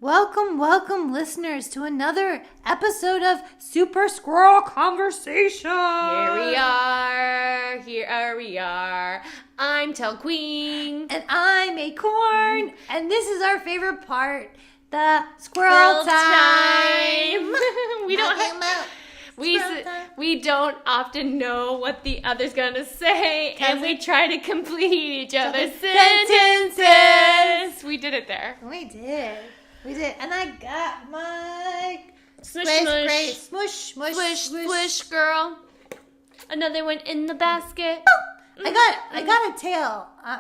Welcome, listeners, to another episode of Super Squirrel Conversation. Here we are. I'm Tell Queen. And I'm Acorn. And this is our favorite part, the squirrel time. We don't often know what the other's gonna say, and we try to complete each other's sentences. We did it there. We did. And I got my Smush, smush, girl. Another one in the basket. I got a tail. I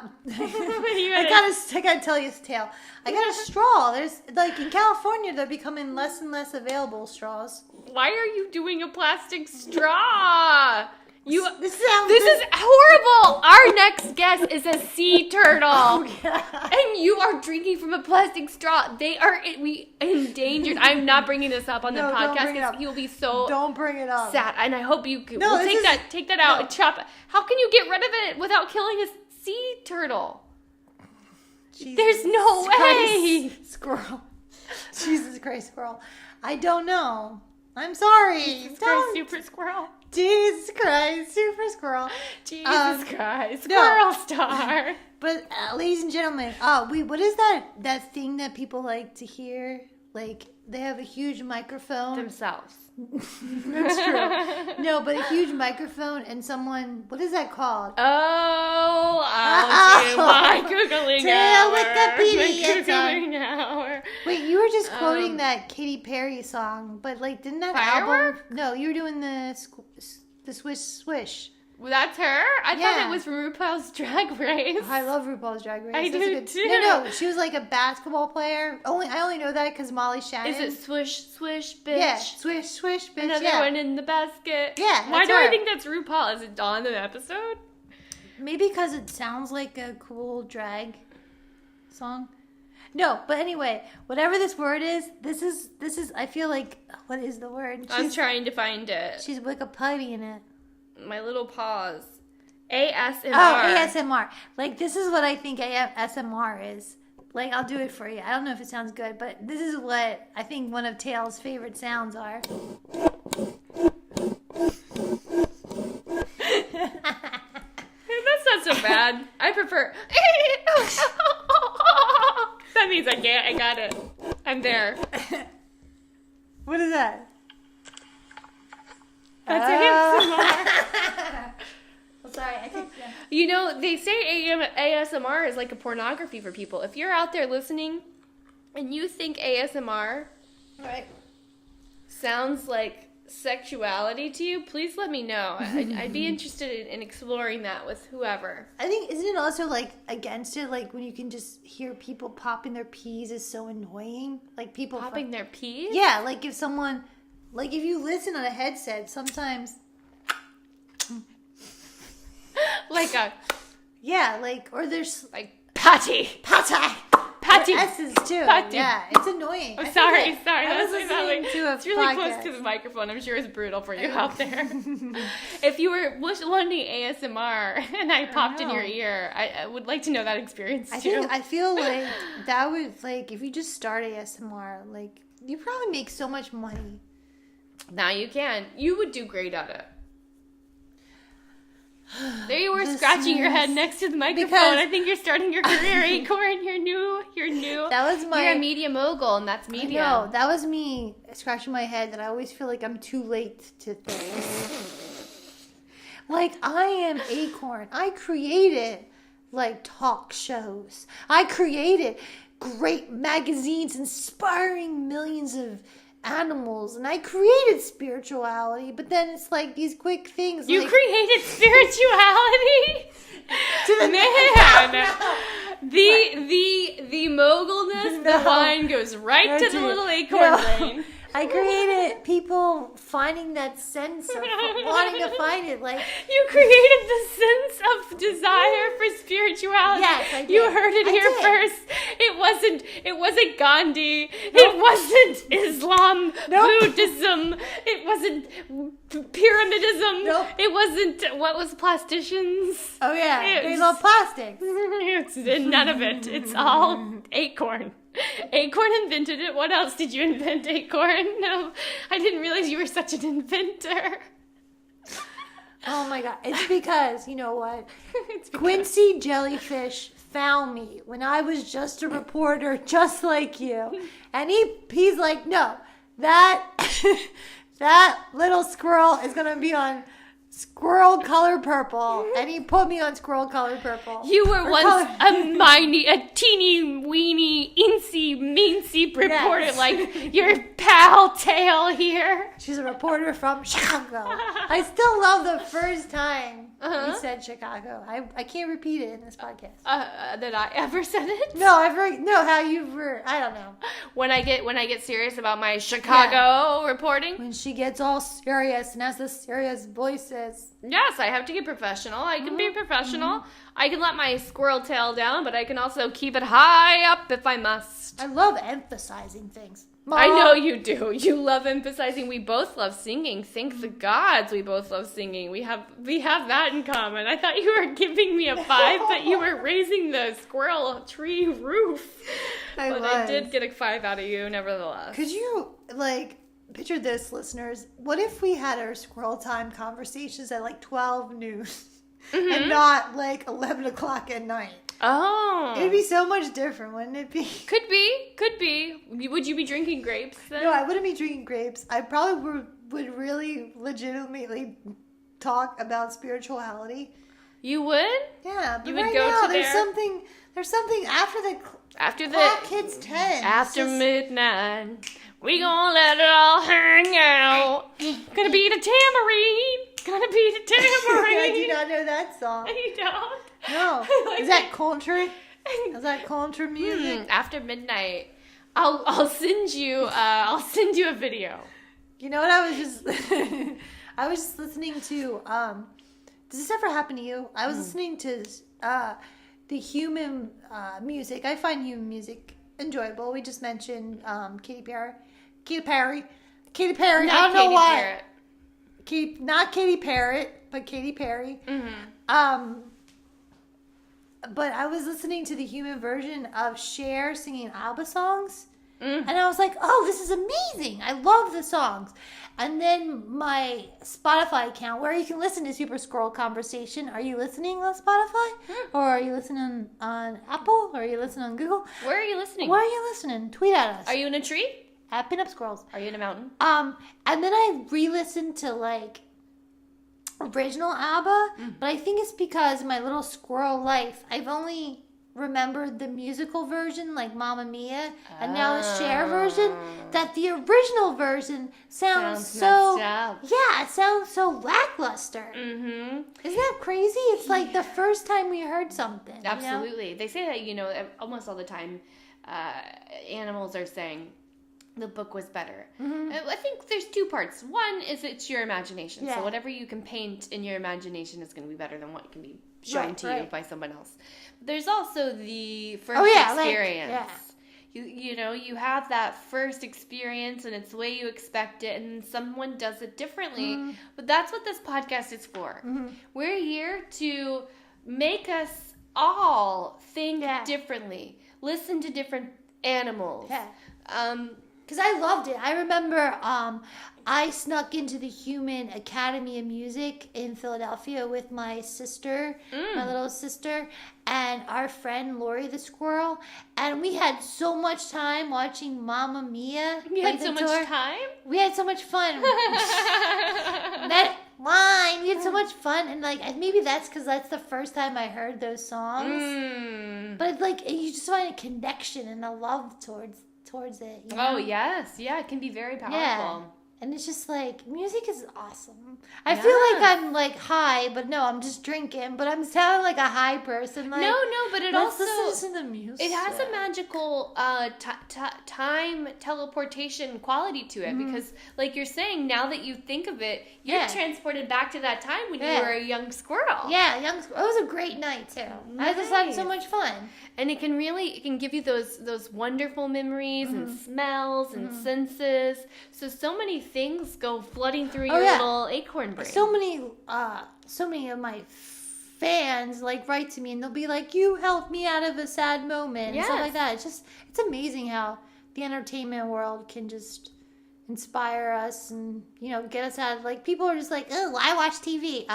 gotta tell you this tale. I got a straw. There's in California, they're becoming less and less available straws. Why are you doing a plastic straw? This is horrible. Our next guest is a sea turtle. Oh, God. And you are drinking from a plastic straw. We endangered. I'm not bringing this up on the podcast because he'll be so don't bring it up. Sad. And I hope you can take that out and chop it. How can you get rid of it without killing a sea turtle? There's no way. Squirrel. Jesus Christ, squirrel. I don't know. I'm sorry. Jesus Christ, super squirrel. Jesus Christ, super squirrel. Jesus Christ, squirrel star. But ladies and gentlemen, what is that thing that people like to hear? Like, they have a huge microphone. Themselves. That's true. No, but a huge microphone and someone, what is that called? I'll do my Googling hour. Wikipedia hour. Wait, you were just quoting that Katy Perry song, but didn't that album? No, you were doing the swish swish. Well, that's her? I thought it was from RuPaul's Drag Race. Oh, I love RuPaul's Drag Race. I do too. No, she was like a basketball player. I only know that because Molly Shannon. Is it swish, swish, bitch? Yeah, swish, swish, bitch. Another one in the basket. Yeah, why do I think that's RuPaul? Is it on the episode? Maybe because it sounds like a cool drag song. No, but anyway, whatever this word is, this is. I feel like, what is the word? I'm trying to find it. She's Wikipedia in it. My little paws. ASMR. Oh, ASMR. This is what I think ASMR is. I'll do it for you. I don't know if it sounds good, but this is what I think one of Tail's favorite sounds are. That's not so bad. I prefer... That means I got it. I'm there. What is that? That's ASMR. Well, sorry, I think. They say ASMR is like a pornography for people. If you're out there listening and you think ASMR sounds like sexuality to you, please let me know. I'd be interested in exploring that with whoever. I think, isn't it also against it? When you can just hear people popping their peas is so annoying. People popping their peas? Yeah, if someone. If you listen on a headset, sometimes... or there's... Patty! S's too. Patty. Yeah, it's annoying. Oh, sorry. I was listening to a It's really podcast. close to the microphone. I'm sure it's brutal for you out there. If you were wanting ASMR and I popped in your ear, I would like to know that experience too. I feel like that would, if you just start ASMR, you probably make so much money. Now you can. You would do great at it. There you were, scratching your head next to the microphone. I think you're starting your career, Acorn. You're new. That was You're a media mogul, and that's media. No, that was me scratching my head that I always feel like I'm too late to things. I am Acorn. I created, talk shows. I created great magazines inspiring millions of animals, and I created spirituality, but then it's these quick things. You created spirituality? To the man. The mogulness, the wine goes right to the little Acorn brain. I created people finding that sense of wanting to find it. You created the sense of desire for spirituality. Yes, I did. You heard it here first. It wasn't Gandhi. Nope. It wasn't Islam, Buddhism. It wasn't pyramidism. Nope. It wasn't, what was plasticians? Oh yeah, they love plastics. It's none of it. It's all Acorn. Acorn invented it. What else did you invent, Acorn? No, I didn't realize you were such an inventor. Oh my God. It's because, you know what? It's because- Quincy Jellyfish found me when I was just a reporter, just like you. And he's like, no, that little squirrel is going to be on Squirrel Color Purple. And he put me on Squirrel Color Purple. You were once a teeny weeny incy meensy reporter, Yes. like your pal Tail here. She's a reporter from Chicago. I still love the first time you said Chicago. I can't repeat it in this podcast. That I ever said it? No, how you were. I don't know. When I get serious about my Chicago reporting. When she gets all serious and has the serious voices. Yes, I have to get professional. I can be professional. I can let my squirrel tail down, but I can also keep it high up if I must. I love emphasizing things. Mom. I know you do. You love emphasizing. We both love singing. Thank the gods we both love singing. We have that in common. I thought you were giving me a 5 that you were raising the squirrel tree roof. I did get a 5 out of you, nevertheless. Could you, picture this, listeners? What if we had our squirrel time conversations at 12 noon and not 11 o'clock at night? Oh. It'd be so much different, wouldn't it be? Could be. Would you be drinking grapes then? No, I wouldn't be drinking grapes. I probably would really legitimately talk about spirituality. You would? Yeah, but You would right go now to there's there? something after the clock hits 10. After midnight, we gonna let it all hang out. Gonna be the tambourine. I do not know that song. You don't? No. Is that country? Is that country music? After midnight, I'll send you a video. You know what I was just listening to. Does this ever happen to you? I was listening to the human music. I find human music enjoyable. We just mentioned Katy Perry. I don't know why. Not Katy Parrot, but Katy Perry. But I was listening to the human version of Cher singing ABBA songs. And I was like, oh, this is amazing. I love the songs. And then my Spotify account, where you can listen to Super Scroll Conversation. Are you listening on Spotify? Or are you listening on Apple? Or are you listening on Google? Where are you listening? Where are you listening? Tweet at us. Are you in a tree? At Pinup Scrolls. Are you in a mountain? And then I re-listened to original ABBA, but I think it's because my little squirrel life, I've only remembered the musical version, like Mamma Mia, and now the Cher version, that the original version sounds so messed up. Yeah, it sounds so lackluster. Isn't that crazy? It's like the first time we heard something. Absolutely. You know? They say that, almost all the time, animals are saying the book was better. I think there's 2 parts. One is it's your imagination. Yeah. So whatever you can paint in your imagination is going to be better than what can be shown to you by someone else. There's also the first experience. You have that first experience and it's the way you expect it and someone does it differently. But that's what this podcast is for. We're here to make us all think differently. Listen to different animals. Because I loved it. I remember I snuck into the Human Academy of Music in Philadelphia with my sister, my little sister, and our friend Lori the squirrel. And we had so much time watching Mamma Mia. We had so much time? We had so much fun. We had so much fun. And maybe that's because that's the first time I heard those songs. But you just find a connection and a love towards it. You know? Oh, yes. Yeah, it can be very powerful. Yeah. And it's just music is awesome. I feel like I'm high, but no, I'm just drinking. But I'm sounding like a high person. No, but it also listen to the music. It has a magical time teleportation quality to it because, like you're saying, now that you think of it, you're transported back to that time when you were a young squirrel. Yeah, young squirrel. It was a great night too. Nice. I just had so much fun. And it can give you those wonderful memories and smells and senses. So many things go flooding through your little acorn brain. So many of my fans like write to me and they'll be like, you helped me out of a sad moment and stuff like that. It's amazing how the entertainment world can just inspire us and, get us out of, like, people are just like, oh, I watch TV.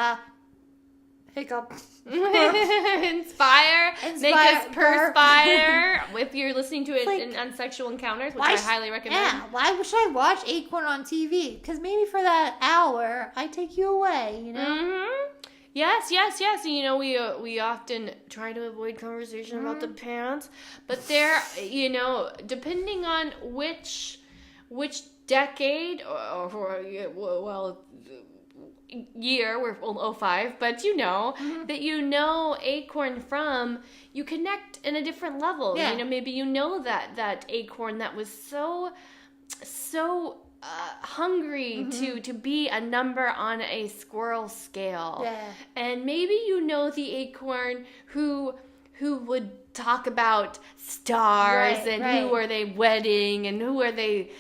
Hiccup. Inspire, make us perspire. If you're listening to it on Sexual Encounters, which I highly recommend. Yeah, why should I watch Acorn on TV? Because maybe for that hour, I take you away, Mm-hmm. Yes. And, we often try to avoid conversation about the pants. But there, depending on which decade or year, we're 05, but that Acorn from, you connect in a different level. Yeah. Maybe that Acorn that was so hungry to be a number on a squirrel scale. Yeah. And maybe the Acorn who would talk about stars and who are they wedding and who are they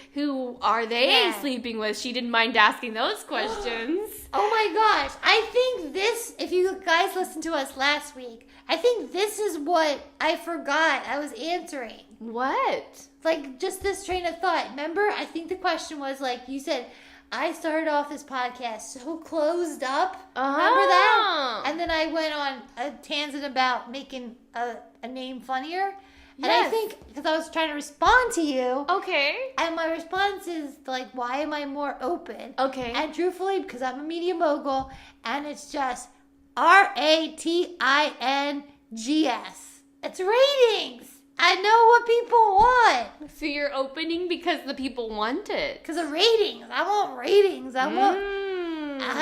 sleeping with. She didn't mind asking those questions. Oh my gosh. I think this, if you guys listened to us last week, I think this is what I forgot I was answering. What? Like, just this train of thought. Remember, I think the question was, like, you said, I started off this podcast so closed up. Uh-huh. Remember that? And then I went on a tangent about making a name funnier. And I think, because I was trying to respond to you. Okay. And my response is, like, why am I more open? Okay. And truthfully, because I'm a media mogul, and it's just RATINGS. It's ratings. I know what people want. So you're opening because the people want it. Because of ratings. I want ratings. I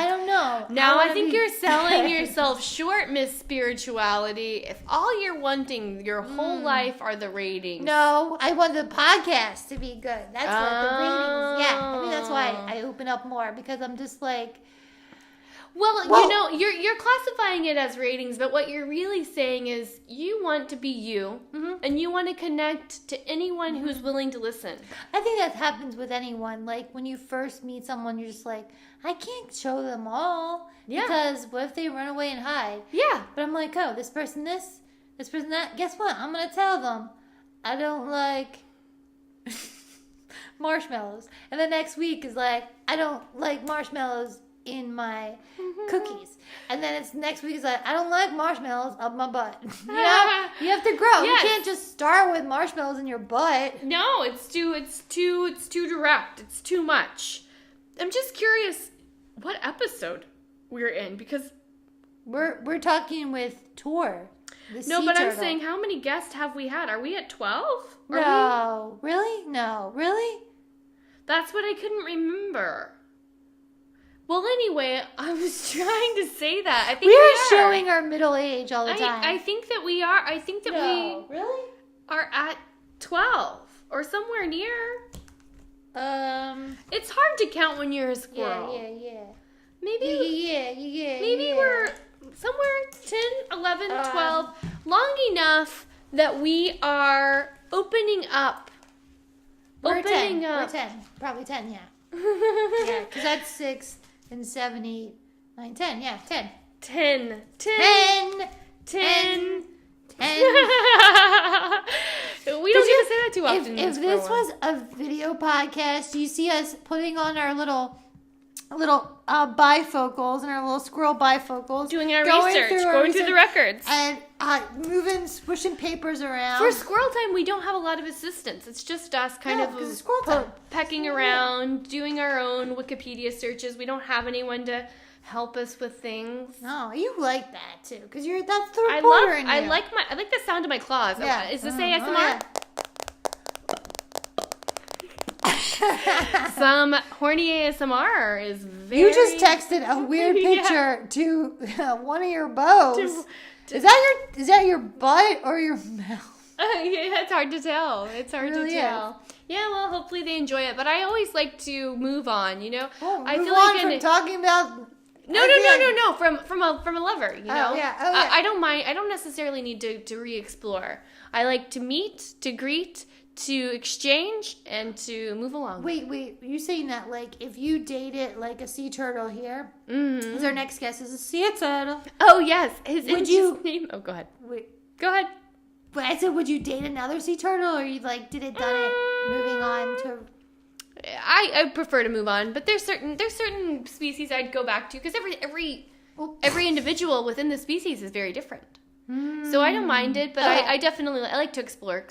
don't know. Now I think you're selling yourself short, Miss Spirituality. If all you're wanting your whole life are the ratings. No, I want the podcast to be good. That's what the ratings. Yeah, I think that's why I open up more, because I'm just like, Well, you're classifying it as ratings, but what you're really saying is you want to be you, and you want to connect to anyone who's willing to listen. I think that happens with anyone. Like, when you first meet someone, you're just like, I can't show them all. Yeah. Because what if they run away and hide? Yeah. But I'm like, oh, this person this person that. Guess what? I'm going to tell them I don't like marshmallows. And the next week is like, I don't like marshmallows in my cookies. And then it's next week is like, I don't like marshmallows up my butt. You have to grow. Yes. You can't just start with marshmallows in your butt. No, it's too direct. It's too much. I'm just curious what episode we're in, because we're talking with Tor. No, but I'm saying, how many guests have we had? Are we at 12? No. Really? No. Really? That's what I couldn't remember. Well, anyway, I was trying to say that. I think we are showing our middle age all the time. I think that we are. I think that we really are at 12 or somewhere near. It's hard to count when you're a squirrel. Yeah. Maybe we're somewhere 10, 11, 12, long enough that we are opening up. We're 10. We're 10. Probably 10, yeah. Yeah, because that's 6 and 7, 8, 9, 10. Yeah, 10. 10. We don't get to say that too often. If this was a video podcast, you see us putting on our little bifocals and our little squirrel bifocals, doing our research, going through the records, and pushing papers around. For squirrel time, we don't have a lot of assistants. It's just us pecking around, doing our own Wikipedia searches. We don't have anyone to help us with things. No, you like that too, because that's the reporter in you. I like the sound of my claws. Yeah. Is this ASMR? Oh, yeah. Some horny ASMR is very... You just texted a weird picture to one of your bows. Is that your butt or your mouth? Yeah, it's hard to tell. It's hard to tell. Is. Yeah, well, hopefully they enjoy it. But I always like to move on, I feel like from talking about... No. From a lover, Oh, yeah. I don't mind. I don't necessarily need to re-explore. I like to meet, to greet, to exchange and to move along. Wait. You saying that, like, if you dated, like, a sea turtle here, mm-hmm. Our next guest is a sea turtle. Oh, yes. His name... Oh, go ahead. Wait. Go ahead. But I said, would you date another sea turtle, or you, like, done it moving on to... I prefer to move on, but there's certain species I'd go back to, because every individual within the species is very different. So I don't mind it, but I definitely like to explore.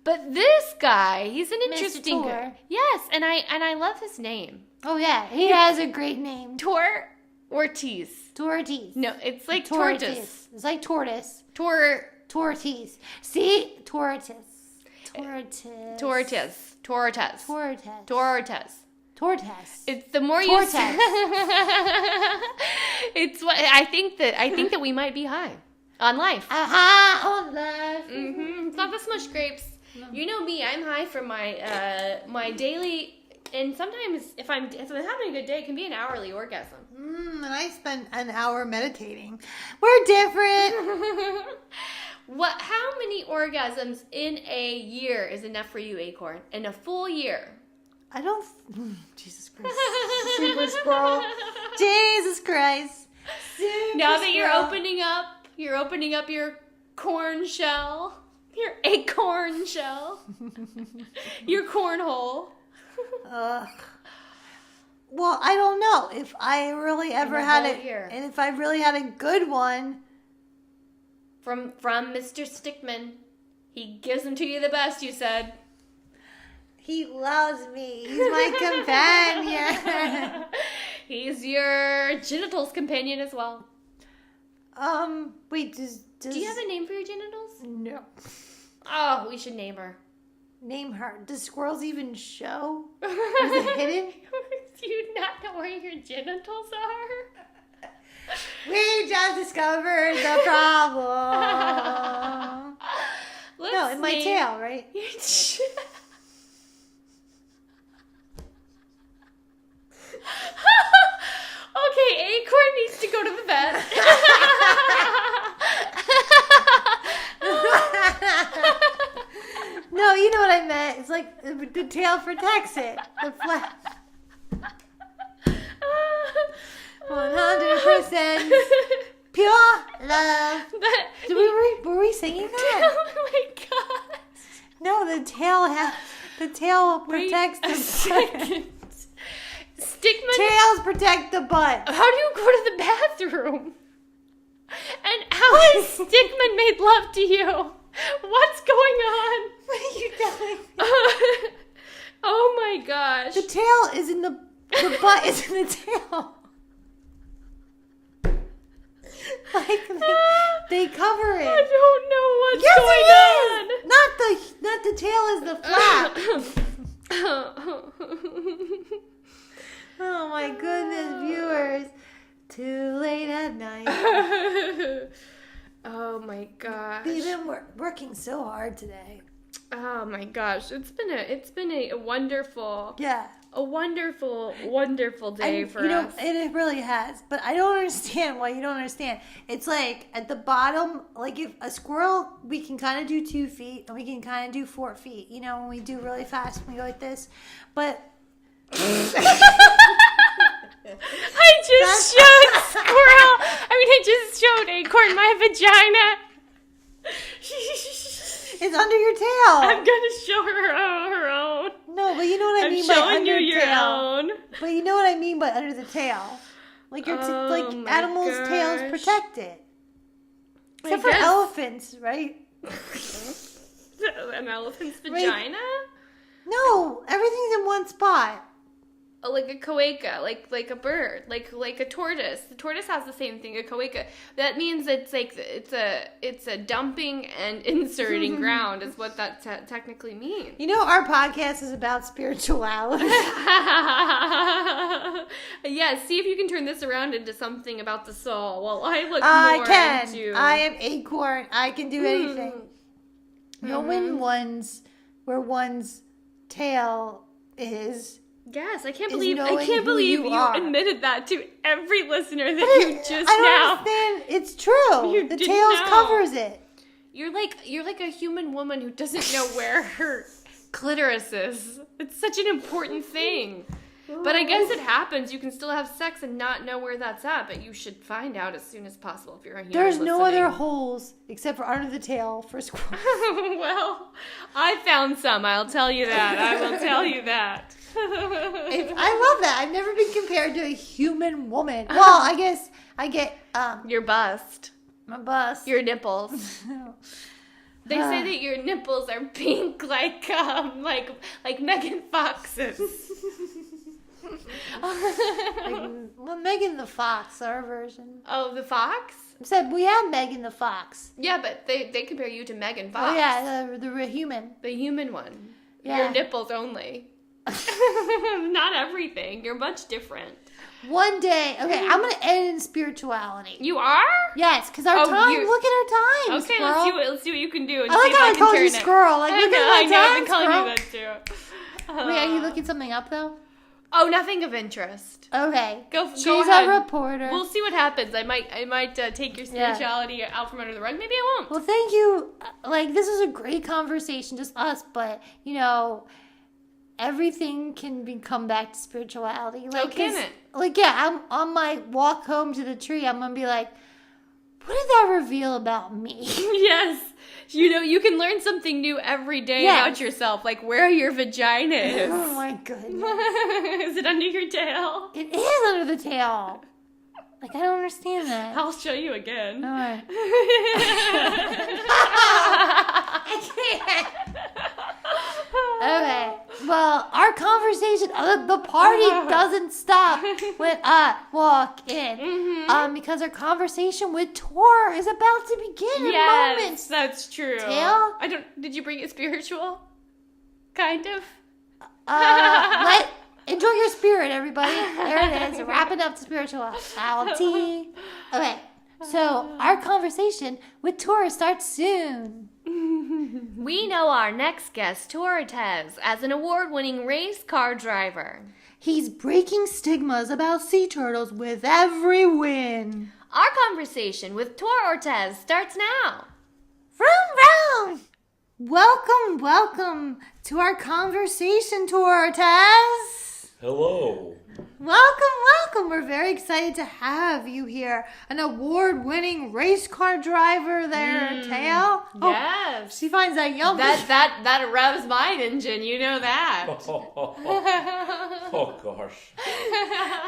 But this guy, he's an interesting guy. Yes, and I love his name. Oh yeah, he has a great name. Tor Ortiz. Tor Ortiz. No, it's like tortoise. It's like tortoise. Tor Ortiz. See? Tortoise. It's the more you say. It's what I think that we might be high on life. On life. Mm-hmm. It's not the smush grapes. No. You know me. I'm high from my my daily, and sometimes if I'm having a good day, it can be an hourly orgasm. And I spend an hour meditating. We're different. How many orgasms in a year is enough for you, Acorn? In a full year? I don't... Jesus Christ. Super squirrel. Jesus Christ. Now that you're opening up your corn shell. Your acorn shell. Your cornhole. Well, I don't know if I really ever had it. And if I really had a good one... From Mr. Stickman. He gives them to you the best, you said. He loves me. He's my companion. He's your genitals companion as well. Wait, do you have a name for your genitals? No. Oh, we should name her. Name her. Does squirrels even show? Is it hidden? Do you not know where your genitals are? We just discovered the problem. No, in my tail, right? Okay, Acorn needs to go to the vet. No, you know what I meant. It's like the tail protects it. The flap. 100% pure love. Were we singing that? Oh my god! No, the tail protects the butt. Stickman. Tails protect the butt. How do you go to the bathroom? And how has Stickman made love to you? What's going on? What are you telling me? Oh my gosh! The tail is in the butt is in the tail. Like they cover it. I don't know what's going on. Not the tail is the flap. Oh my goodness, viewers! Too late at night. Oh my gosh! We've been working so hard today. Oh my gosh! It's been a wonderful. Yeah. A wonderful, wonderful day for us. And it really has. But I don't understand why you don't understand. It's like at the bottom, like if a squirrel, we can kind of do 2 feet and we can kind of do 4 feet. You know, when we do really fast, when we go like this. But I just showed Acorn my vagina. It's under your tail. I'm gonna show her own. No, but you know what I mean by under I'm showing you your own. But you know what I mean by under the tail. Like animals' tails protect it. Except for elephants, right? An elephant's vagina? No, everything's in one spot. Oh, like a coeca, like a bird, like a tortoise. The tortoise has the same thing, a coeca. That means it's like it's a dumping and inserting ground is what that technically means. You know, our podcast is about spirituality. Yes, see if you can turn this around into something about the soul. Well, I look more into... I am Acorn. I can do anything. Knowing where one's tail is... Yes, I can't believe you admitted that to every listener that you just I don't understand. It's true. The tail covers it. You're like a human woman who doesn't know where her clitoris is. It's such an important thing. But I guess it happens. You can still have sex and not know where that's at, but you should find out as soon as possible if you're a human. There's no other holes except for under the tail for squirrels. Well, I found some. I'll tell you that. I will tell you that. I love that. I've never been compared to a human woman. Well, I guess I get your bust. My bust. Your nipples. They say that your nipples are pink like Megan Fox's. Well, Megan the Fox, our version. Oh, the Fox? I said we have Megan the Fox. Yeah, but they compare you to Megan Fox. Oh yeah, the human. The human one. Yeah. Your nipples only. Not everything. You're much different. One day, okay, I'm gonna end in spirituality. You are? Yes, because our time. Look at our time. Okay, squirrel. let's see what you can do. And I like how I called you squirrel. Like, look at my time, I've been calling squirrel. you that too. Wait, are you looking something up though? Oh, nothing of interest. Okay. She's a reporter. We'll see what happens. I might take your spirituality out from under the rug. Maybe I won't. Well, thank you. Like, this is a great conversation, just us, but everything can come back to spirituality. Like, can it? Like, yeah, I'm on my walk home to the tree. I'm gonna be like, what did that reveal about me? Yes. You can learn something new every day about yourself, like where your vagina is. Oh my goodness. Is it under your tail? It is under the tail. Like, I don't understand that. I'll show you again. All right. I can't. Okay. Well, our conversation, the party doesn't stop when I walk in. Mm-hmm. Because our conversation with Tor is about to begin in moments. That's true. Tail? Did you bring it spiritual? Kind of. Enjoy your spirit, everybody. There it is. Wrapping up to spirituality. Okay. So, our conversation with Tor starts soon. We know our next guest, Tor Ortiz, as an award-winning race car driver. He's breaking stigmas about sea turtles with every win. Our conversation with Tor Ortiz starts now. Vroom, vroom. Welcome to our conversation, Tor Ortiz. Hello. Welcome. We're very excited to have you here. An award-winning race car driver there, Tail. Yes. Oh, she finds that yummy. That revs my engine, you know that. Oh, gosh.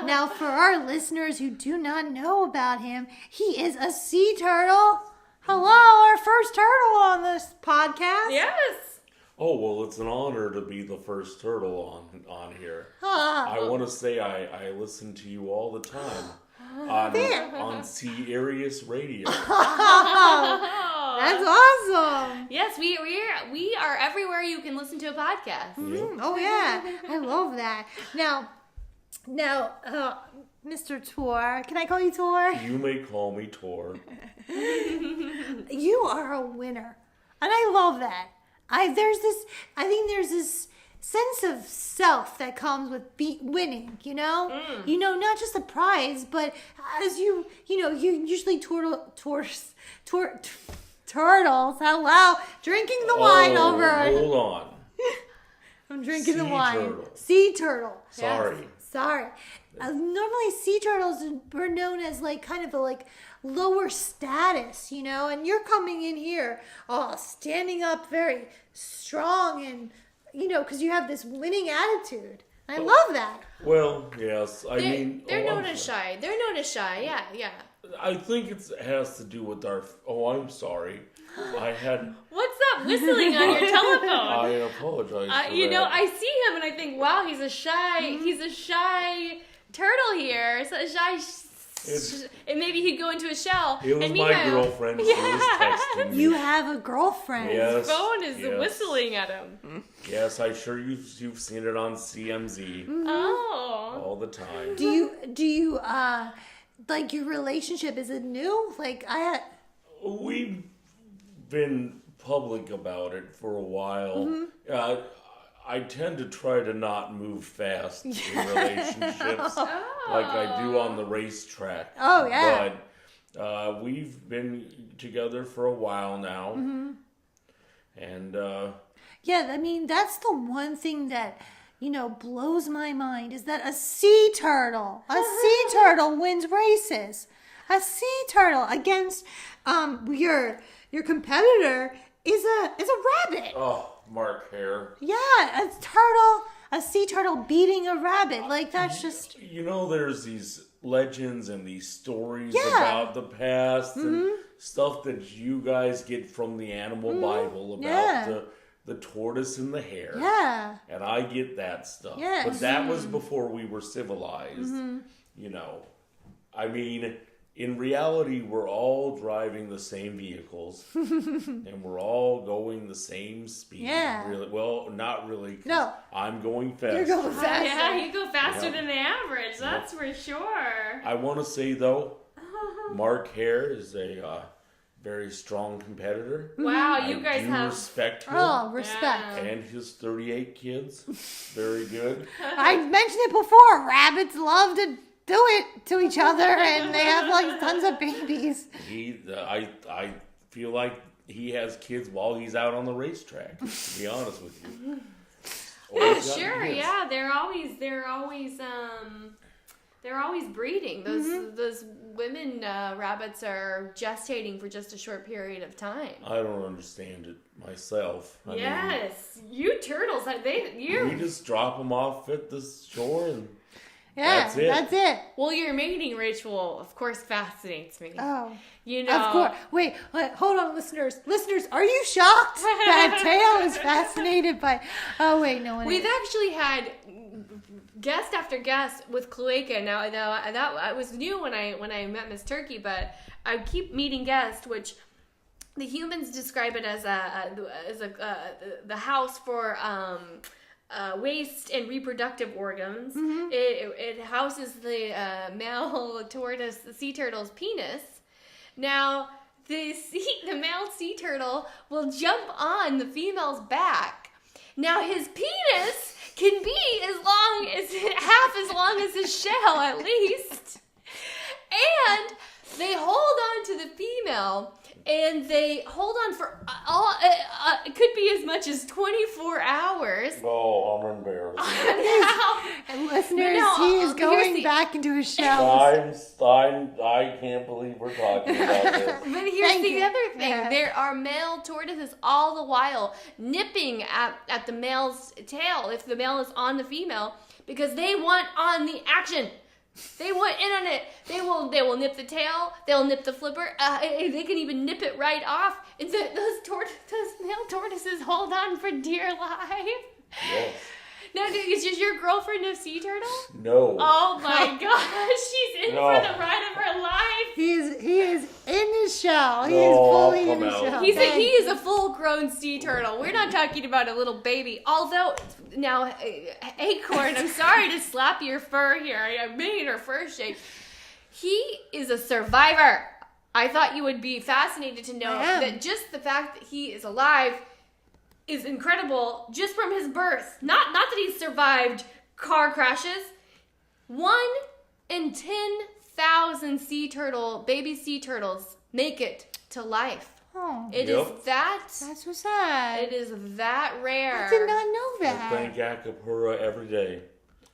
Now, for our listeners who do not know about him, he is a sea turtle. Hello, our first turtle on this podcast. Yes. Oh, well, it's an honor to be the first turtle on here. I want to say I listen to you all the time on Sirius Radio. That's awesome. Yes, we are everywhere you can listen to a podcast. Mm-hmm. Oh, yeah. I love that. Now, Mr. Tor, can I call you Tor? You may call me Tor. You are a winner. And I love that. I think there's this sense of self that comes with winning, not just the prize, but as you usually turtles, hello, drinking the wine over. Hold on. I'm drinking the wine. Turtle. Sea turtle. Sorry. Yes. Sorry. Normally sea turtles are known as kind of a lower status, and you're coming in here standing up very strong and, because you have this winning attitude. I love that. Well, yes. They're known as shy. They're known as shy. Yeah. I think it has to do with our... Oh, I'm sorry. What's up whistling on your telephone? I apologize for that. I see him and I think, wow, he's a shy turtle here. So and maybe he'd go into a shell. It was my girlfriend. She was texting me. You have a girlfriend. Yes. His phone is whistling at him. Yes, I'm sure you've seen it on CMZ. Mm-hmm. Oh. All the time. Do you your relationship, is it new? We've been public about it for a while. Mm-hmm. I tend to try to not move fast in relationships like I do on the racetrack. Oh, yeah. We've been together for a while now. Mm-hmm. And, yeah, I mean, that's the one thing that, blows my mind is that a sea turtle wins races. A sea turtle against your competitor is a rabbit. Oh, Mark Hare. Yeah, a sea turtle beating a rabbit. Like, that's just... there's these legends and these stories about the past and stuff that you guys get from the animal Bible about the tortoise and the hare. Yeah. And I get that stuff. Yes. But that was before we were civilized. I mean, in reality, we're all driving the same vehicles. And we're all going the same speed. Yeah. Really, well, not really. No. I'm going faster. You're going faster. Yeah, you go faster than the average. That's for sure. I want to say, though, Mark Hare is a very strong competitor. Wow, you guys have... respect him. Oh, respect. And his 38 kids. Very good. I mentioned it before. Rabbits love to do it to each other, and they have like tons of babies. I feel like he has kids while he's out on the racetrack, to be honest with you. Sure, yeah. They're always breeding. Those women rabbits are gestating for just a short period of time. I don't understand it myself. I mean, you turtles, we just drop them off at the shore and that's it. Well, your mating ritual, of course, fascinates me. Oh, of course. Wait, hold on, listeners. Listeners, are you shocked that Teo is fascinated by? Oh, wait, no one. We've actually had guest after guest with cloaca. Now that was new when I met Miss Turkey, but I keep meeting guests, which the humans describe it as the house for waste and reproductive organs. Mm-hmm. It houses the male tortoise, the sea turtle's penis. Now the male sea turtle will jump on the female's back. Now his penis can be half as long as his shell, at least. And they hold on to the female, and they hold on for it could be as much as 24 hours. Oh, I'm embarrassed. And listeners, he is going back into his shell. I can't believe we're talking about this. But here's the other thing. Yeah. There are male tortoises all the while nipping at the male's tail if the male is on the female, because they want on the action. They want in on it. They will nip the tail. They'll nip the flipper. They can even nip it right off. And those male tortoises hold on for dear life. Yes. Now, is your girlfriend a sea turtle? No. Oh my gosh, she's in for the ride of her life. He is in his shell. He is fully in his shell. He is a full-grown sea turtle. We're not talking about a little baby. Although, now, Acorn, I'm sorry to slap your fur here. I made her fur shake. He is a survivor. I thought you would be fascinated to know that just the fact that he is alive is incredible just from his birth. Not that he's survived car crashes. 1 in 10,000 baby sea turtles make it to life. Oh, is that. That's so sad. It is that rare. I did not know that. I thank Acapulco every day.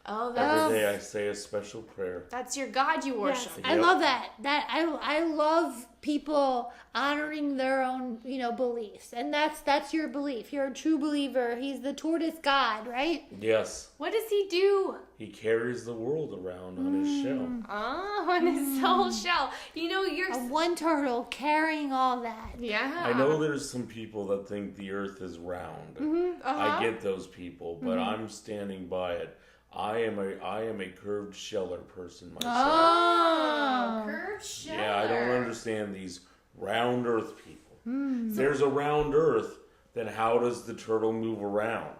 Oh, every day I say a special prayer. That's your God you worship. Yes, I love that. I love people honoring their own, beliefs, and that's your belief. You're a true believer. He's the tortoise God, right? Yes. What does he do? He carries the world around on his shell. Oh, on his whole shell. You're one turtle carrying all that. Yeah. I know there's some people that think the Earth is round. Mm-hmm. I get those people, but I'm standing by it. I am a curved sheller person myself. Oh, curved sheller. Yeah, I don't understand these round Earth people. If there's a round Earth, then how does the turtle move around?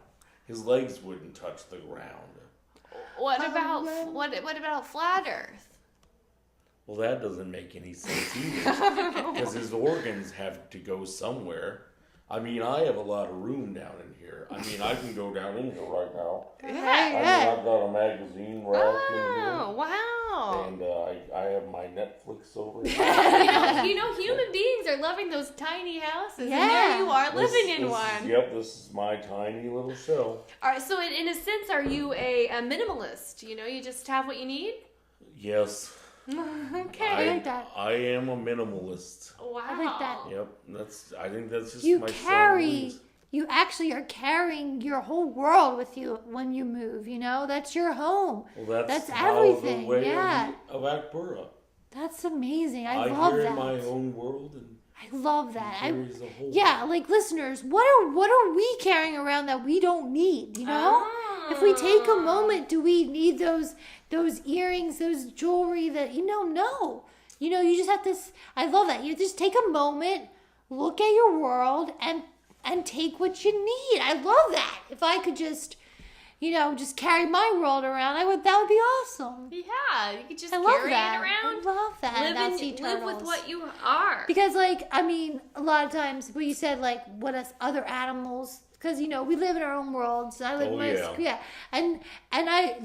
His legs wouldn't touch the ground. What about flat Earth? Well, that doesn't make any sense either, because his organs have to go somewhere. I mean, I have a lot of room down in here. I mean, I can go down in here right now. Yeah. I mean, I've got a magazine rack in here. Oh, wow. And I have my Netflix over here. you know, human beings are loving those tiny houses. Yeah. And there you are living in one. This is my tiny little show. All right, so in a sense, are you a minimalist? You know, you just have what you need? Yes. Okay. I like that. I am a minimalist. Wow. I like that. Yep. I think that's just You my carry. son. You actually are carrying your whole world with you when you move. You know, that's your home. Well, that's how everything. The way Yeah. of Akbura. That's amazing. I love carry that. my own world, and I love that. carries the whole. Yeah, like listeners, what are we carrying around that we don't need? You know, if we take a moment, do we need those earrings, those jewelry that no. You know, you just have to. I love that. You just take a moment, look at your world, and take what you need. I love that. If I could just carry my world around, that would be awesome. Yeah, you could just I carry love that. it around. I love that. Live with what you are. Because, a lot of times, what you said, what us other animals, because, we live in our own worlds. So I live in my, and I,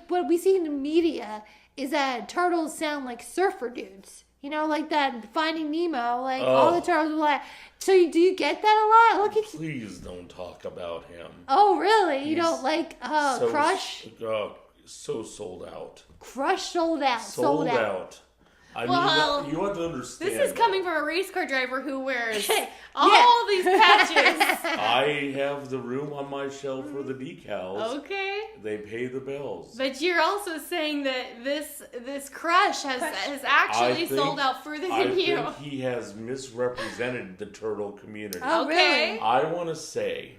what we see in the media is that turtles sound like surfer dudes. You know, like that Finding Nemo, all the turtles were like. So do you get that a lot? Please don't talk about him. Oh, really? You don't like Crush? So sold out. Crush sold out. Sold out. I mean, you have to understand. This is coming from a race car driver who wears all these patches. I have the room on my shelf for the decals. Okay. They pay the bills. But you're also saying that this Crush has actually sold out further than you. I think he has misrepresented the turtle community. Oh, really? I want to say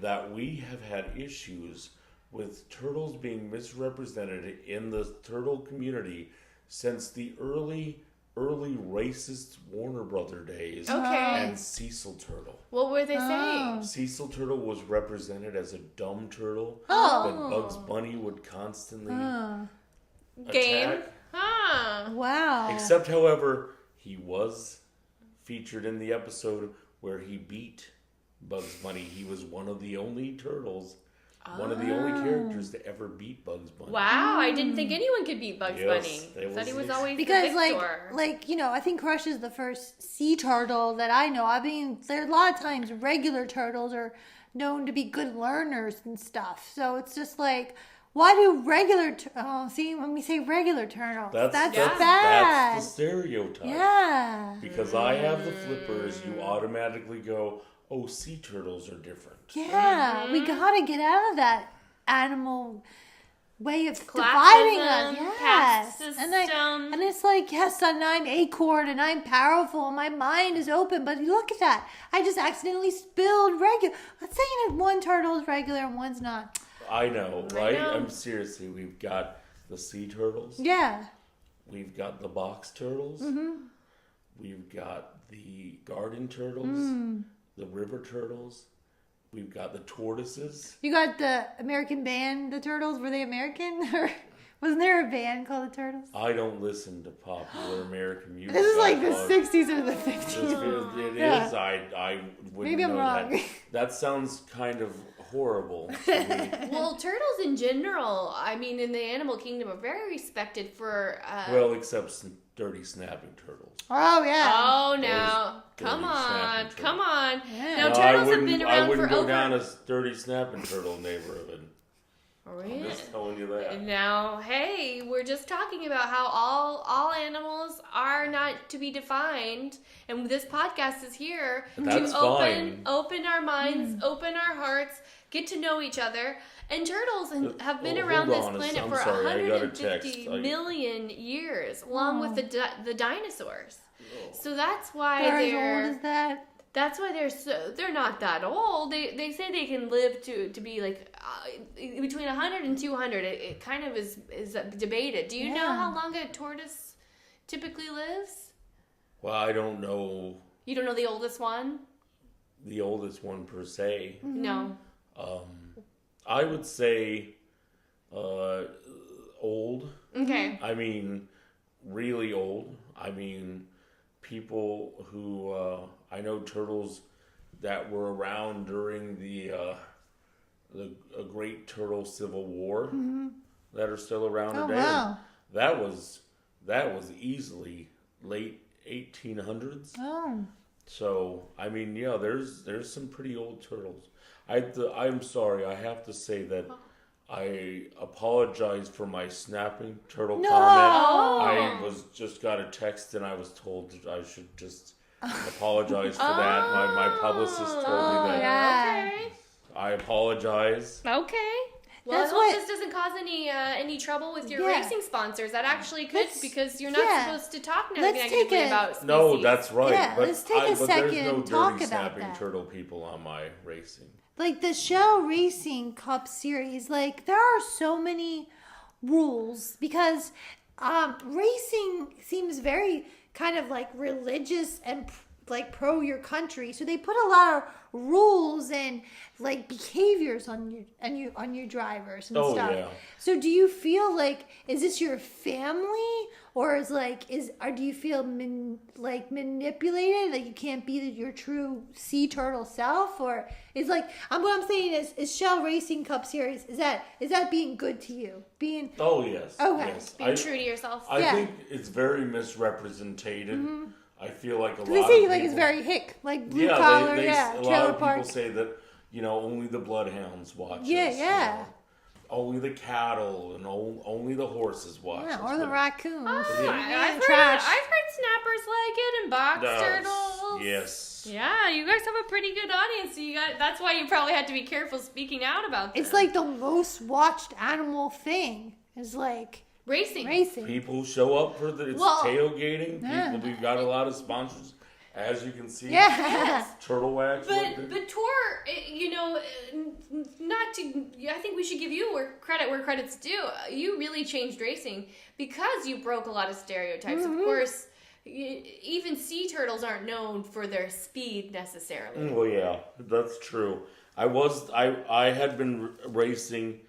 that we have had issues with turtles being misrepresented in the turtle community since the early racist Warner Brother days. And Cecil Turtle. What were they saying? Cecil Turtle was represented as a dumb turtle that Bugs Bunny would constantly attack. Wow. Except, however, he was featured in the episode where he beat Bugs Bunny. He was one of the only turtles. One of the only characters to ever beat Bugs Bunny. Wow, I didn't think anyone could beat Bugs Bunny. I thought he was always the victor. I think Crush is the first sea turtle that I know. I mean, there are a lot of times regular turtles are known to be good learners and stuff. So it's just why do regular when we say regular turtles, that's bad. That's the stereotype. Yeah. Because I have the flippers, you automatically go, oh, sea turtles are different. Yeah, we gotta get out of that animal way of dividing us. Yes, and it's yes, and I'm Acorn, and I'm powerful, and my mind is open. But look at that! I just accidentally spilled regular. Let's say one turtle is regular and one's not. I know, right? I'm seriously. We've got the sea turtles. Yeah. We've got the box turtles. Mm-hmm. We've got the garden turtles. The river turtles. We've got the tortoises. You got the American band, the Turtles. Were they American? Or wasn't there a band called the Turtles? I don't listen to popular American music. This is the 60s or the 50s. It is. I wouldn't Maybe I'm know wrong. That sounds kind of horrible to me. Well, turtles in general, I mean, in the animal kingdom, are very respected for... except some dirty snapping turtles. Oh, yeah. Oh, no. Come on. Yeah. Now, turtles have been around for over... I wouldn't go down a dirty snapping turtle neighborhood. Really? I'm just telling you that. Now, hey, we're just talking about how all animals are not to be defined, and this podcast is here to open our minds, open our hearts, get to know each other. And turtles have been around this planet for 150 million years, along with the dinosaurs. So that's why they're as old as that. That's why they're not that old. They say they can live to be between 100 and 200. It kind of is debated. Do you know how long a tortoise typically lives? Well, I don't know. You don't know the oldest one? The oldest one per se. Mm-hmm. No. I would say old. Okay. I mean, really old. I mean, people who I know turtles that were around during the Great Turtle Civil War that are still around today. Wow. That was easily late 1800s. Oh. So I mean, yeah, there's some pretty old turtles. I'm sorry, I have to say that I apologize for my snapping turtle comment. I just got a text and I was told that I should just apologize for that. My publicist told me that. Yeah. Okay. I apologize. Okay. Well, I hope this doesn't cause any trouble with your racing sponsors. That actually could, because you're not supposed to talk negatively about species. No, that's right. Yeah, but let's take a second there's no and talk dirty about snapping that. turtle people on my racing. Like the Shell Racing Cup Series, like there are so many rules because racing seems very kind of like religious and like pro your country, so they put a lot of rules and like behaviors on your drivers and stuff. Yeah. So do you feel like, is this your family, or do you feel manipulated, like you can't be your true sea turtle self, or is what I'm saying is Shell Racing Cup Series, is that being good to you, being yes. Okay. Yes. Being true to yourself. I think it's very misrepresented. I feel like a lot they of say people, it's very hick, like blue collar, a lot trailer of park. people say that only the bloodhounds watch us. Yeah. Only the cattle and only the horses watch us. Or the raccoons. I've heard snappers like it, and box turtles. Yes. Yeah, you guys have a pretty good audience. That's why you probably had to be careful speaking out about this. It's like the most watched animal thing is like racing. People show up for tailgating. Yeah. We've got a lot of sponsors, as you can see. Yeah. Turtle wax. But Tor, I think we should give you credit where credit's due. You really changed racing because you broke a lot of stereotypes. Of course, even sea turtles aren't known for their speed necessarily. Well, yeah, that's true. I had been racing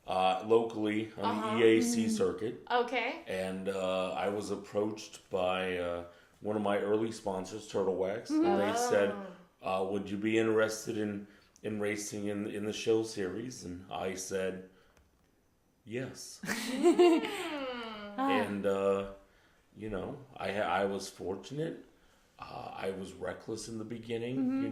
locally on the EAC circuit. Okay. And I was approached by one of my early sponsors, Turtle Wax, and they said, would you be interested in racing in the show series? And I said, yes. And, I was fortunate. I was reckless in the beginning,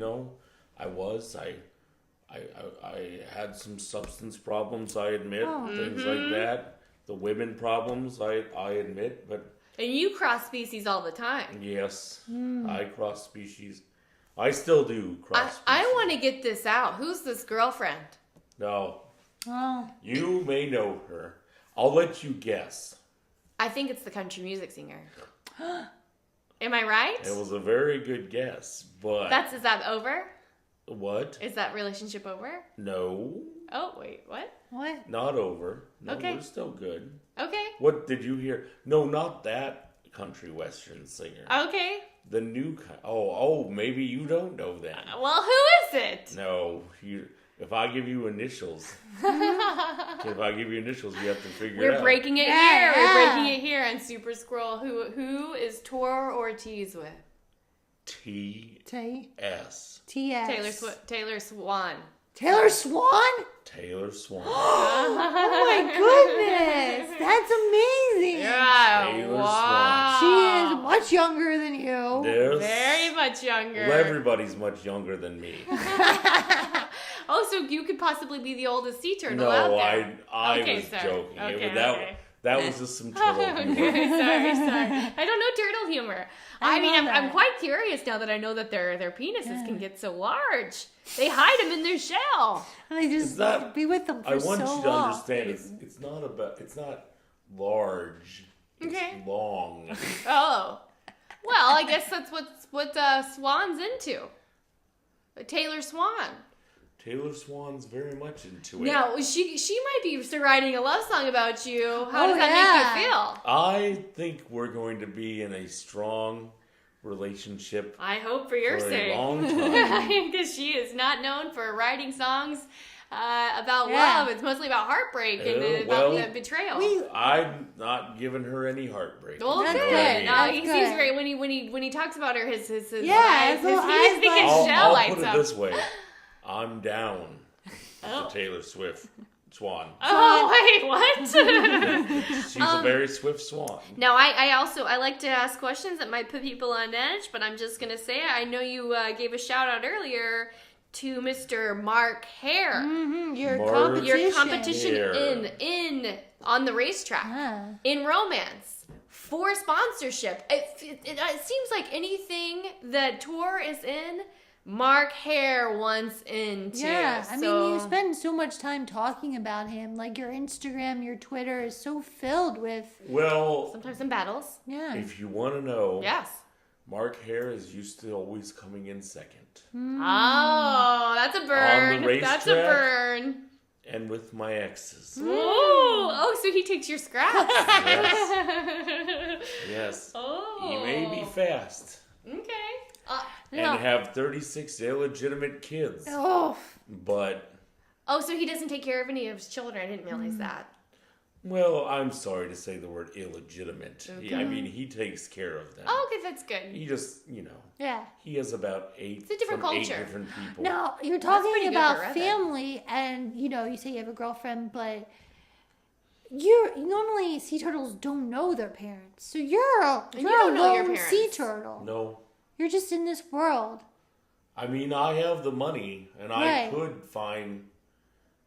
I had some substance problems, I admit, things like that. The women problems, I admit, but... And you cross species all the time. Yes, I cross species. I still do cross species. I want to get this out. Who's this girlfriend? No. Oh. You may know her. I'll let you guess. I think it's the country music singer. Am I right? It was a very good guess, but... Is that over? What? Is that relationship over? No. Oh, wait, what? What? Not over. No, Okay. we're still good. Okay. What did you hear? No, not that country western singer. Okay. The new... maybe you don't know that. Well, who is it? No, if I give you initials... you have to figure it out. We're breaking it here. We're breaking it here on Super Scroll. Who is Tor Ortiz with? T.S. Taylor Swan. Taylor Swan? Taylor Swan. Oh my goodness. That's amazing. Yeah. Taylor wow. She is much younger than you. Yes. Very much younger. Well, everybody's much younger than me. Oh, so you could possibly be the oldest sea turtle out there. No, I was joking. Okay. That was just some turtle humor. Sorry. I don't know turtle humor. I'm quite curious now that I know that their penises can get so large. They hide them in their shell. And they just be with them for so long. I want you to understand, it's not large. It's long. Oh. Well, I guess that's what Swan's into. Taylor Swan. Taylor Swan's very much into it. Now, she might be writing a love song about you. How does that make you feel? I think we're going to be in a strong relationship. I hope for your sake. A long time. Because she is not known for writing songs about love. It's mostly about heartbreak and about the betrayal. I'm not giving her any heartbreak. Well, good. No, he seems great when he talks about her. His eyes, his I'll lights put it up. this way: I'm down with the Taylor Swift swan. Oh wait, what? She's a very swift swan. Now, I like to ask questions that might put people on edge, but I'm just gonna say I know you gave a shout out earlier to Mr. Mark Hare. Mm-hmm. Your competition in on the racetrack in romance for sponsorship. It seems like anything that Tor is in, Mark Hare wants into. Yeah, I mean, you spend so much time talking about him. Like your Instagram, your Twitter is so filled with. Well, sometimes in battles. Yeah. If you want to know, yes, Mark Hare is used to always coming in second. Oh, that's a burn. On the racetrack, that's a burn. And with my exes. Oh, so he takes your scraps. Yes. Oh. He may be fast. Okay. And have 36 illegitimate kids. Oh. But. Oh, so he doesn't take care of any of his children. I didn't realize that. Well, I'm sorry to say the word illegitimate. Okay. I mean, he takes care of them. Oh, okay, that's good. He just, Yeah. He has about 8 It's a different culture. 8 different people. Now, you're talking about family, and, you say you have a girlfriend, but you normally sea turtles don't know their parents. So you're a lone sea turtle. No. You're just in this world. I mean, I have the money, and I could find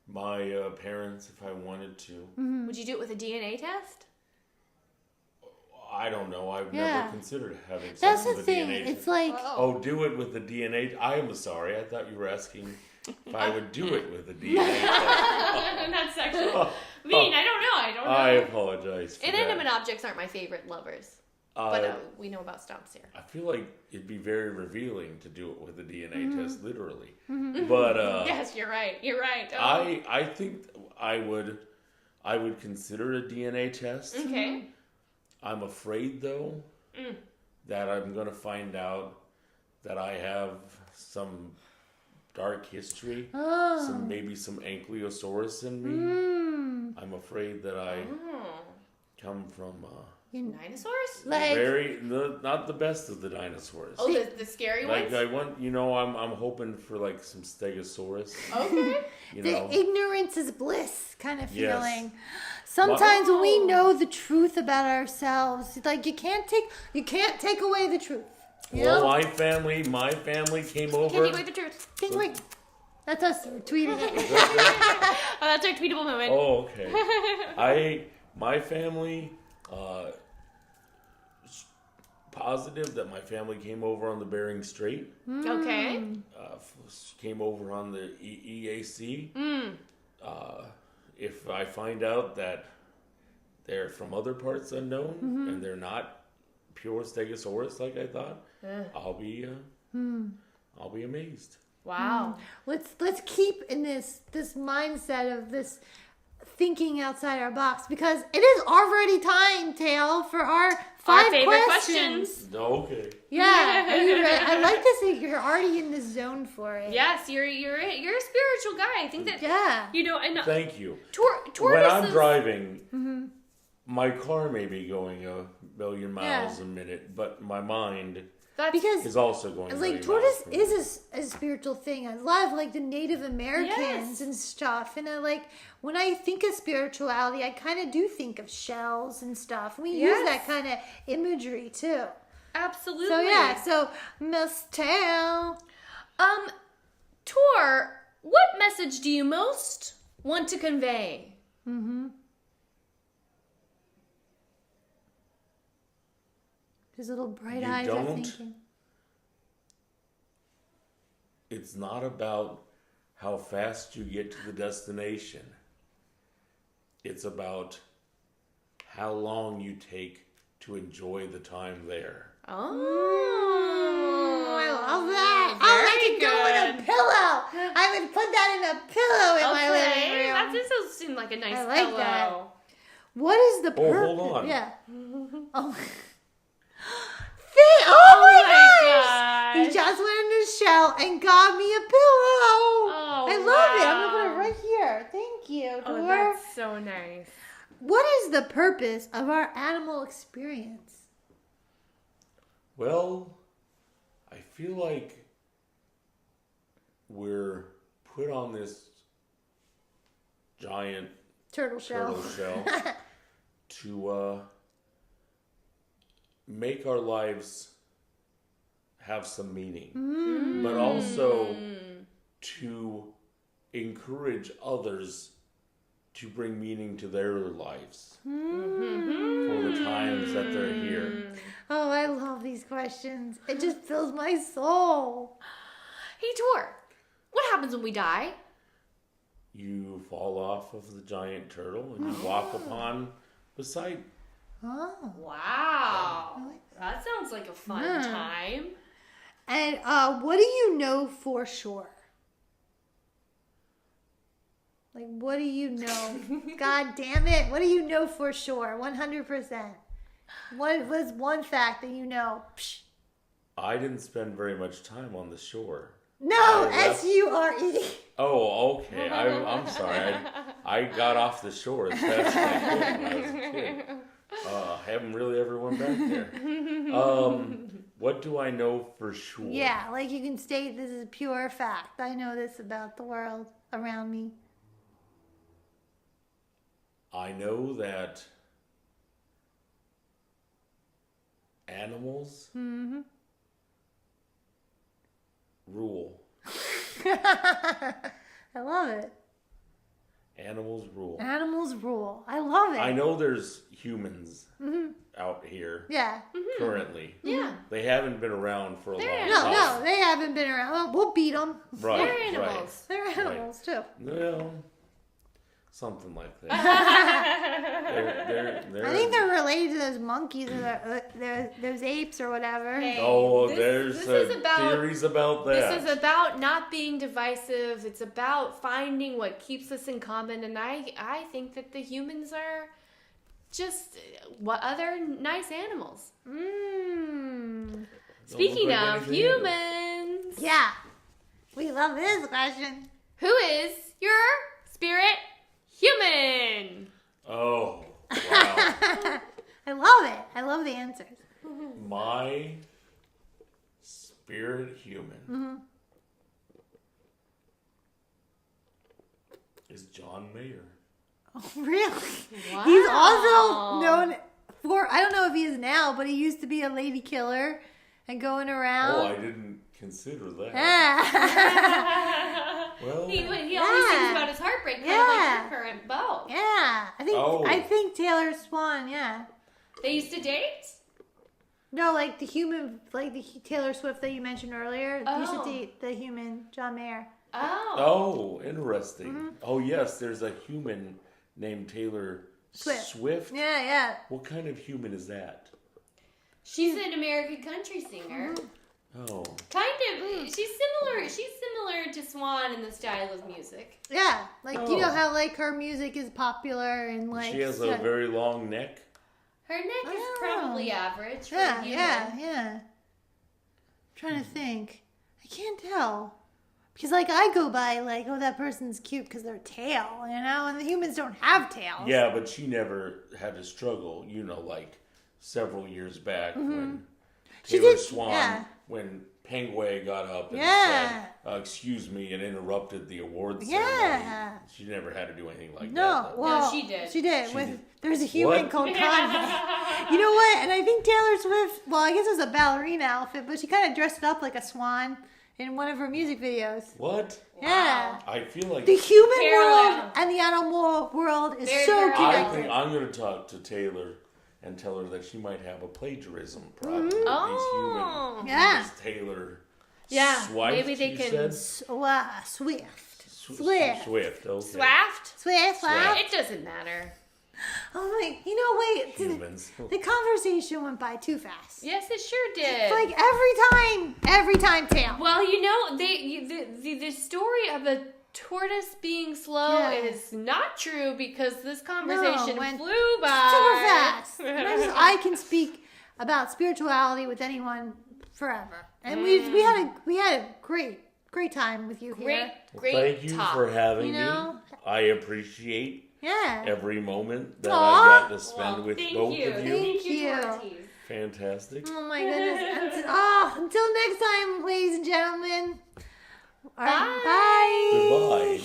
my parents if I wanted to. Mm-hmm. Would you do it with a DNA test? I don't know. I've never considered having sex That's with the a thing. DNA test. It's like... Oh, do it with the DNA... I am sorry. I thought you were asking if I would do it with a DNA test. Not sexual. I mean, I don't know. I apologize for Inanimate objects aren't my favorite lovers. But we know about stumps here. I feel like it'd be very revealing to do it with a DNA test, literally. Mm-hmm. But yes, you're right. You're right. Oh. I think I would consider a DNA test. Okay. I'm afraid though that I'm going to find out that I have some dark history, maybe some ankylosaurus in me. I'm afraid that I come from. Dinosaurs? Not the best of the dinosaurs. Oh, the scary ones? I want, I'm hoping for like some stegosaurus. Okay. The ignorance is bliss kind of feeling. Yes. Sometimes when we know the truth about ourselves, like you can't take away the truth. Well, my family came over. Can't take away the truth. Can't wait. That's us tweeting it. That's our tweetable moment. Oh, okay. My family. Positive that my family came over on the Bering Strait. Okay. Came over on the EAC. If I find out that they're from other parts unknown and they're not pure Stegosaurus like I thought, I'll be amazed. Wow. Let's keep in this mindset of this thinking outside our box, because it is already time, Tail, for our favorite questions. Okay. Yeah. Are you ready? I like to say you're already in the zone for it. Yes, you're a spiritual guy. I think that. Yeah. And thank you. When I'm driving, my car may be going 1 million miles a minute, but my mind. Is also going like tortoise is a spiritual thing. I love like the Native Americans and stuff, and when I think of spirituality, I kind of do think of shells and stuff. We use that kind of imagery too. Absolutely. So Miss Tail, Tor, what message do you most want to convey? His little bright eyes are thinking. It's not about how fast you get to the destination. It's about how long you take to enjoy the time there. Oh, I love that. I could go with a pillow. I would put that in a pillow in my living room. That just seemed like a nice pillow. I like that. What is the purpose? Oh, hold on. Yeah. Oh my gosh! He just went in his shell and got me a pillow. I love it. I'm gonna put it right Thank you, Tor. Oh, that's so nice. What is the purpose of our animal experience? Well, I feel like we're put on this giant turtle shell to make our lives have some meaning, but also to encourage others to bring meaning to their lives for the times that they're here. Oh, I love these questions. It just fills my soul. Hey, Tor, what happens when we die? You fall off of the giant turtle and you walk upon beside. Oh. Wow. That sounds like a fun time. And what do you know for sure? Like, what do you know? God damn it. What do you know for sure? 100%. What was one fact that you know? Psh. I didn't spend very much time on the shore. No, S-U-R-E. Oh, okay. I'm sorry. I got off the shore as fast as I could when I was a kid. Haven't really ever went back there. What do I know for sure? Yeah, like you can state this is pure fact. I know this about the world around me. I know that animals rule. I love it. Animals rule. Animals rule. I love it. I know there's humans out here currently. Yeah. They haven't been around for a long time. No, they haven't been around. Well, we'll beat them. Right, They're animals. They're animals, too. Well, something like that. they're I think they're related to those monkeys or those apes or whatever. Hey, there's theories about that. This is about not being divisive. It's about finding what keeps us in common. And I think that the humans are just what other nice animals. Speaking of humans. Yeah. We love this question. Who is your spirit human? Oh, wow. I love it. I love the answers. My spirit human is John Mayer. Oh, really? Wow. He's also known for, I don't know if he is now, but he used to be a lady killer and going around. Oh, I didn't consider that. Yeah. Well, He always thinks about his heartbreak, kind of like your current beau. Yeah. I think Taylor Swan, yeah. They used to date? No, like the human, like the Taylor Swift that you mentioned earlier. Used to date the human John Mayer. Oh, interesting. Oh, yes, there's a human named Taylor Swift. Yeah. What kind of human is that? She's an American country singer. Oh. Kind of. She's similar to Swan in the style of music. Yeah. Like, you know how, like, her music is popular and, like... She has a very long neck. Her neck is probably average for a human. Yeah. I'm trying to think. I can't tell. Because, like, I go by, like, oh, that person's cute because their tail, you know? And the humans don't have tails. Yeah, but she never had to struggle, like several years back when Taylor Swan, when Penguay got up and said, excuse me, and interrupted the awards ceremony. She never had to do anything like that. No, she did. She did. There's a human called Conway. You know what? And I think Taylor Swift, well, I guess it was a ballerina outfit, but she kind of dressed it up like a swan in one of her music videos. What? Yeah. I feel like the human world and the animal world is so connected. I think I'm going to talk to Taylor and tell her that she might have a plagiarism problem. Oh. These humans. This Taylor Swift, maybe they can... Swift. Swift, okay. Swift? It doesn't matter. I'm like, wait. Humans. The conversation went by too fast. Yes, it sure did. It's like every time, tail. Well, the story of a tortoise being slow is not true because this conversation flew by. Super fast. And I can speak about spirituality with anyone forever. And we had a great time with you here. Great Thank you for having me. I appreciate every moment that Aww. I got to spend with both of you. Thank you, Tor Ortiz. Fantastic. Oh my goodness. Until next time, ladies and gentlemen. Bye. Goodbye.